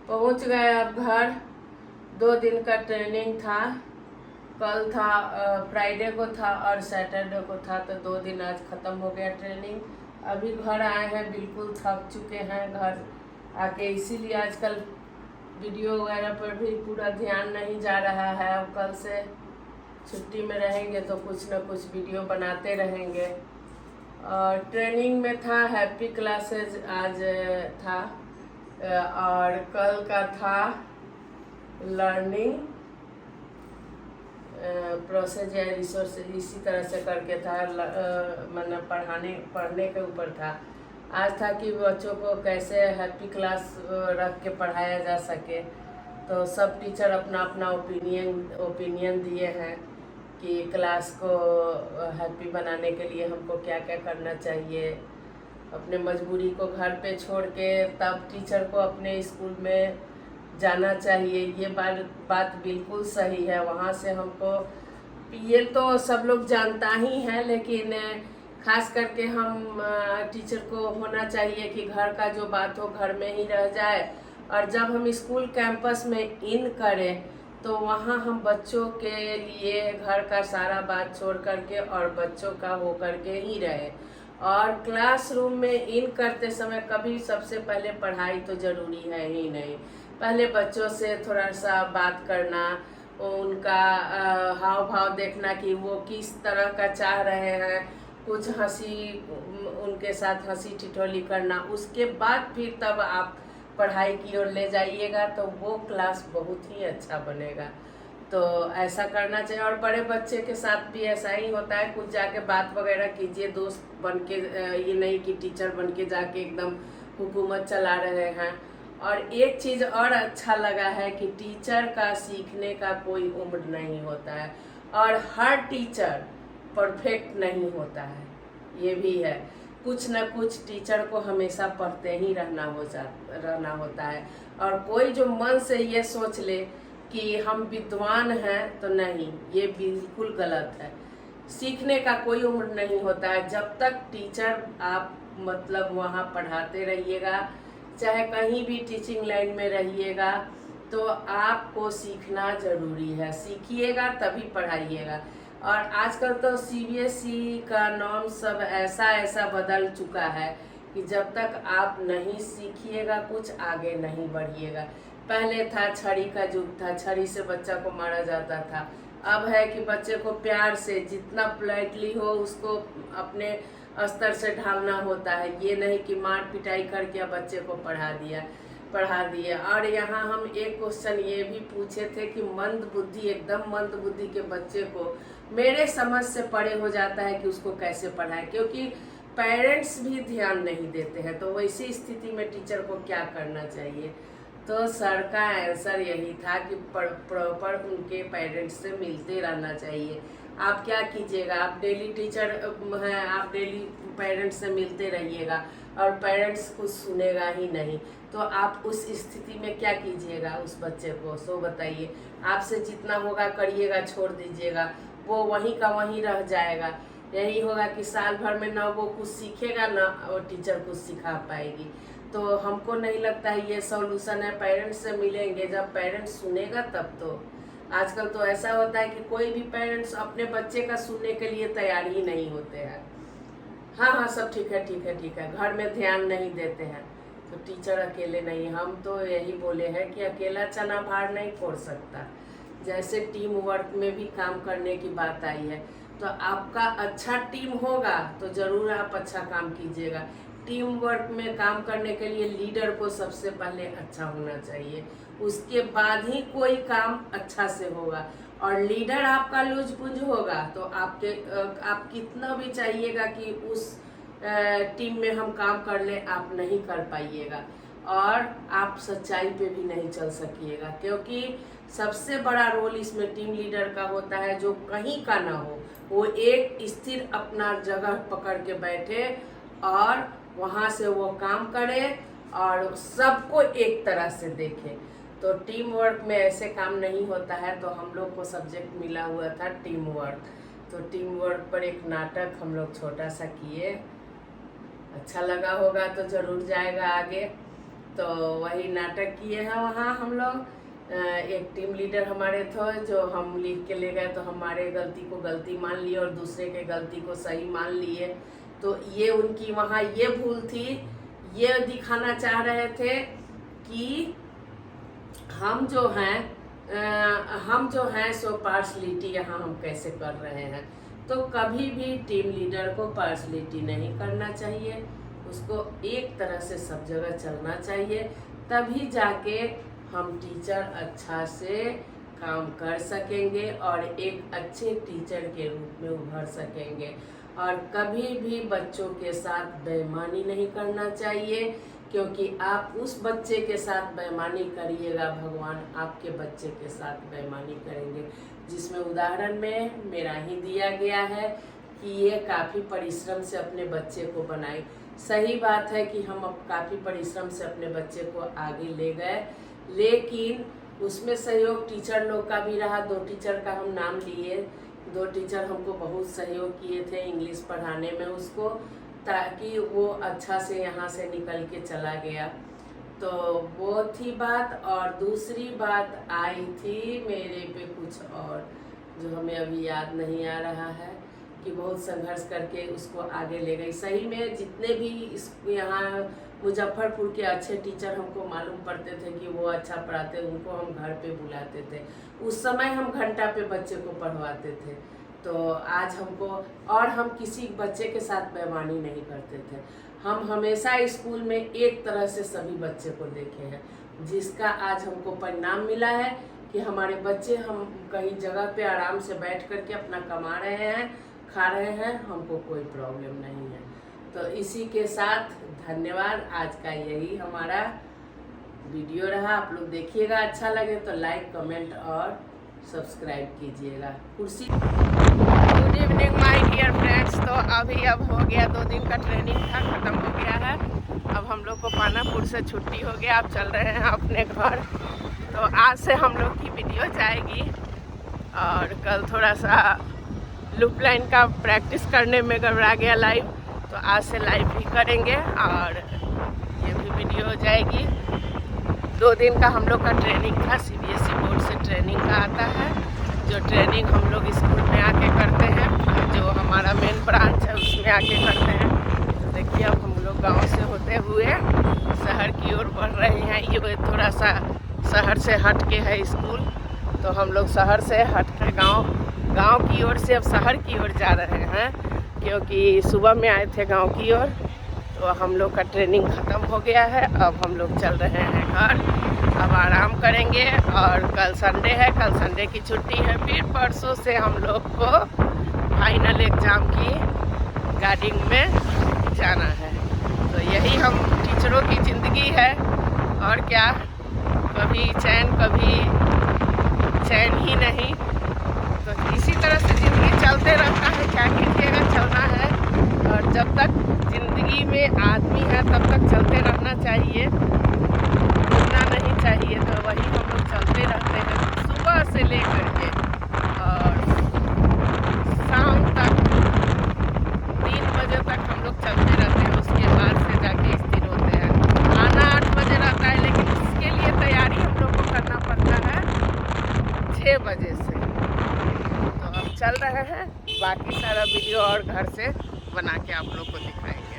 पहुंच गए अब घर। 2 दिन का ट्रेनिंग था। कल था, फ्राइडे को था और सैटरडे को था, तो 2 दिन आज ख़त्म हो गया ट्रेनिंग। अभी घर आए हैं, बिल्कुल थक चुके हैं घर आके, इसीलिए आजकल वीडियो वगैरह पर भी पूरा ध्यान नहीं जा रहा है। अब कल से छुट्टी में रहेंगे तो कुछ न कुछ वीडियो बनाते रहेंगे। और ट्रेनिंग में था हैप्पी क्लासेज आज था, और कल का था लर्निंग प्रोसेस या रिसोर्स, इसी तरह से करके था। मतलब पढ़ने के ऊपर था। आज था कि बच्चों को कैसे हैप्पी क्लास रख के पढ़ाया जा सके। तो सब टीचर अपना अपना ओपिनियन दिए हैं कि क्लास को हैप्पी बनाने के लिए हमको क्या क्या करना चाहिए। अपने मजबूरी को घर पे छोड़ के तब टीचर को अपने स्कूल में जाना चाहिए। ये बात बिल्कुल सही है। वहाँ से हमको, ये तो सब लोग जानता ही है, लेकिन खास करके हम टीचर को होना चाहिए कि घर का जो बात हो घर में ही रह जाए, और जब हम स्कूल कैंपस में इन करें तो वहाँ हम बच्चों के लिए घर का सारा बात छोड़ करके और बच्चों का हो करके ही रहे। और क्लासरूम में इन करते समय कभी सबसे पहले पढ़ाई तो ज़रूरी है ही नहीं। पहले बच्चों से थोड़ा सा बात करना, उनका हाव भाव देखना कि वो किस तरह का चाह रहे हैं, कुछ हंसी, उनके साथ हंसी ठिठोली करना, उसके बाद फिर तब आप पढ़ाई की ओर ले जाइएगा तो वो क्लास बहुत ही अच्छा बनेगा। तो ऐसा करना चाहिए। और बड़े बच्चे के साथ भी ऐसा ही होता है, कुछ जाके बात वगैरह कीजिए दोस्त बन के, ये नहीं कि टीचर बन के जाके एकदम हुकूमत चला रहे हैं। और एक चीज़ और अच्छा लगा है कि टीचर का सीखने का कोई उम्र नहीं होता है, और हर टीचर परफेक्ट नहीं होता है, ये भी है। कुछ न कुछ टीचर को हमेशा पढ़ते ही रहना होता है। और कोई जो मन से ये सोच ले कि हम विद्वान हैं, तो नहीं, ये बिल्कुल गलत है। सीखने का कोई उम्र नहीं होता है। जब तक टीचर आप मतलब वहाँ पढ़ाते रहिएगा, चाहे कहीं भी टीचिंग लाइन में रहिएगा, तो आपको सीखना ज़रूरी है। सीखिएगा तभी पढ़ाइएगा। और आजकल तो सीबीएसई का नॉर्म सब ऐसा बदल चुका है कि जब तक आप नहीं सीखिएगा कुछ, आगे नहीं बढ़िएगा। पहले था छड़ी का युग था, छड़ी से बच्चा को मारा जाता था। अब है कि बच्चे को प्यार से, जितना पोलाइटली हो उसको अपने स्तर से ढालना होता है। ये नहीं कि मार पिटाई करके बच्चे को पढ़ा दिया। और यहाँ हम एक क्वेश्चन ये भी पूछे थे कि एकदम मंद बुद्धि के बच्चे को मेरे समझ से परे हो जाता है कि उसको कैसे पढ़ाएं, क्योंकि पेरेंट्स भी ध्यान नहीं देते हैं। तो वैसी स्थिति में टीचर को क्या करना चाहिए? तो सर का आंसर यही था कि प्रॉपर उनके पेरेंट्स से मिलते रहना चाहिए। आप क्या कीजिएगा, आप डेली टीचर हैं, आप डेली पेरेंट्स से मिलते रहिएगा, और पेरेंट्स कुछ सुनेगा ही नहीं, तो आप उस स्थिति में क्या कीजिएगा उस बच्चे को? सो बताइए। आपसे जितना होगा करिएगा, छोड़ दीजिएगा, वो वहीं का वहीं रह जाएगा। यही होगा कि साल भर में ना वो कुछ सीखेगा, ना वो टीचर कुछ सिखा पाएगी। तो हमको नहीं लगता है ये सॉल्यूशन है। पेरेंट्स से मिलेंगे, जब पेरेंट्स सुनेगा तब तो। आजकल तो ऐसा होता है कि कोई भी पेरेंट्स अपने बच्चे का सुनने के लिए तैयार ही नहीं होते हैं। हाँ, सब ठीक है, घर में ध्यान नहीं देते हैं। तो टीचर अकेले नहीं, हम तो यही बोले हैं कि अकेला चना भार नहीं फोड़ सकता। जैसे टीम वर्क में भी काम करने की बात आई है, तो आपका अच्छा टीम होगा तो ज़रूर आप अच्छा काम कीजिएगा। टीम वर्क में काम करने के लिए लीडर को सबसे पहले अच्छा होना चाहिए, उसके बाद ही कोई काम अच्छा से होगा। और लीडर आपका लूज-पुंज होगा तो आप कितना भी चाहिएगा कि उस टीम में हम काम कर ले, आप नहीं कर पाइएगा, और आप सच्चाई पे भी नहीं चल सकिएगा। क्योंकि सबसे बड़ा रोल इसमें टीम लीडर का होता है, जो कहीं का ना हो, वो एक स्थिर अपना जगह पकड़ के बैठे और वहाँ से वो काम करे और सबको एक तरह से देखे। तो टीम वर्क में ऐसे काम नहीं होता है। तो हम लोग को सब्जेक्ट मिला हुआ था टीम वर्क। तो टीम वर्क पर एक नाटक हम लोग छोटा सा किए, अच्छा लगा होगा तो ज़रूर जाएगा आगे। तो वही नाटक किए हैं वहाँ हम लोग। एक टीम लीडर हमारे थे जो हम लिख के ले गए, तो हमारे गलती को गलती मान लिए और दूसरे के गलती को सही मान लिए। तो ये उनकी वहाँ ये भूल थी, ये दिखाना चाह रहे थे कि हम जो हैं सो पार्शलिटी यहाँ हम कैसे कर रहे हैं। तो कभी भी टीम लीडर को पार्शलिटी नहीं करना चाहिए, उसको एक तरह से सब जगह चलना चाहिए, तभी जाके हम टीचर अच्छा से काम कर सकेंगे और एक अच्छे टीचर के रूप में उभर सकेंगे। और कभी भी बच्चों के साथ बेईमानी नहीं करना चाहिए, क्योंकि आप उस बच्चे के साथ बेईमानी करिएगा, भगवान आपके बच्चे के साथ बेईमानी करेंगे। जिसमें उदाहरण में मेरा ही दिया गया है कि ये काफ़ी परिश्रम से अपने बच्चे को बनाई। सही बात है कि हम अब काफ़ी परिश्रम से अपने बच्चे को आगे ले गए, लेकिन उसमें सहयोग टीचर लोग का भी रहा। 2 टीचर का हम नाम लिए, 2 टीचर हमको बहुत सहयोग किए थे इंग्लिश पढ़ाने में उसको, ताकि वो अच्छा से यहाँ से निकल के चला गया। तो वो थी बात। और दूसरी बात आई थी मेरे पे कुछ और, जो हमें अभी याद नहीं आ रहा है, कि बहुत संघर्ष करके उसको आगे ले गई। सही में जितने भी इस यहाँ मुजफ्फरपुर के अच्छे टीचर हमको मालूम पड़ते थे कि वो अच्छा पढ़ाते, उनको हम घर पे बुलाते थे। उस समय हम घंटा पे बच्चे को पढ़वाते थे। तो आज हमको, और हम किसी बच्चे के साथ बेईमानी नहीं करते थे। हम हमेशा स्कूल में एक तरह से सभी बच्चे को देखे हैं, जिसका आज हमको परिणाम मिला है कि हमारे बच्चे, हम कहीं जगह पे आराम से बैठ करके अपना कमा रहे हैं, खा रहे हैं, हमको कोई प्रॉब्लम नहीं है। तो इसी के साथ धन्यवाद। आज का यही हमारा वीडियो रहा। आप लोग देखिएगा, अच्छा लगे तो लाइक, कमेंट और सब्सक्राइब कीजिएगा। कुर्सी। Good evening my dear friends. तो अब हो गया 2 दिन का ट्रेनिंग था, ख़त्म हो गया है। अब हम लोग को पानापुर से छुट्टी हो गया, अब चल रहे हैं अपने घर। तो आज से हम लोग की वीडियो जाएगी, और कल थोड़ा सा लूप लाइन का प्रैक्टिस करने में गड़बड़ा गया लाइव, तो आज से लाइव भी करेंगे और ये भी वीडियो हो जाएगी। 2 दिन का हम लोग का ट्रेनिंग था, CBSE बोर्ड से ट्रेनिंग का आता है, जो ट्रेनिंग हम लोग स्कूल में आके करते हैं, जो हमारा मेन ब्रांच है उसमें आके करते हैं। तो देखिए अब हम लोग गाँव से होते हुए शहर की ओर बढ़ रहे हैं। ये थोड़ा सा शहर से हट के है स्कूल, तो हम लोग शहर से हट के गाँव की ओर से अब शहर की ओर जा रहे हैं, क्योंकि सुबह में आए थे गांव की ओर। तो हम लोग का ट्रेनिंग ख़त्म हो गया है, अब हम लोग चल रहे हैं घर। अब आराम करेंगे, और कल संडे है, कल संडे की छुट्टी है। फिर परसों से हम लोग को फाइनल एग्ज़ाम की गार्डिंग में जाना है। तो यही हम टीचरों की ज़िंदगी है, और क्या, कभी चैन ही नहीं। तो इसी तरह से ज़िंदगी चलते रहता है, क्या कीजिएगा, चलना है। और जब तक ज़िंदगी में आदमी है तब तक चलते रहना चाहिए, रुकना नहीं चाहिए। तो वही हम लोग चलते रहते हैं सुबह से लेकर के और शाम तक, 3 बजे तक हम लोग चलते रहते हैं। उसके बाद से जाके स्थिर होते हैं। आना 8 बजे रहता है, लेकिन इसके लिए तैयारी हम लोग को करना पड़ता है 6 बजे से। चल रहे हैं, बाकी सारा वीडियो और घर से बना के आप लोग को दिखाएंगे।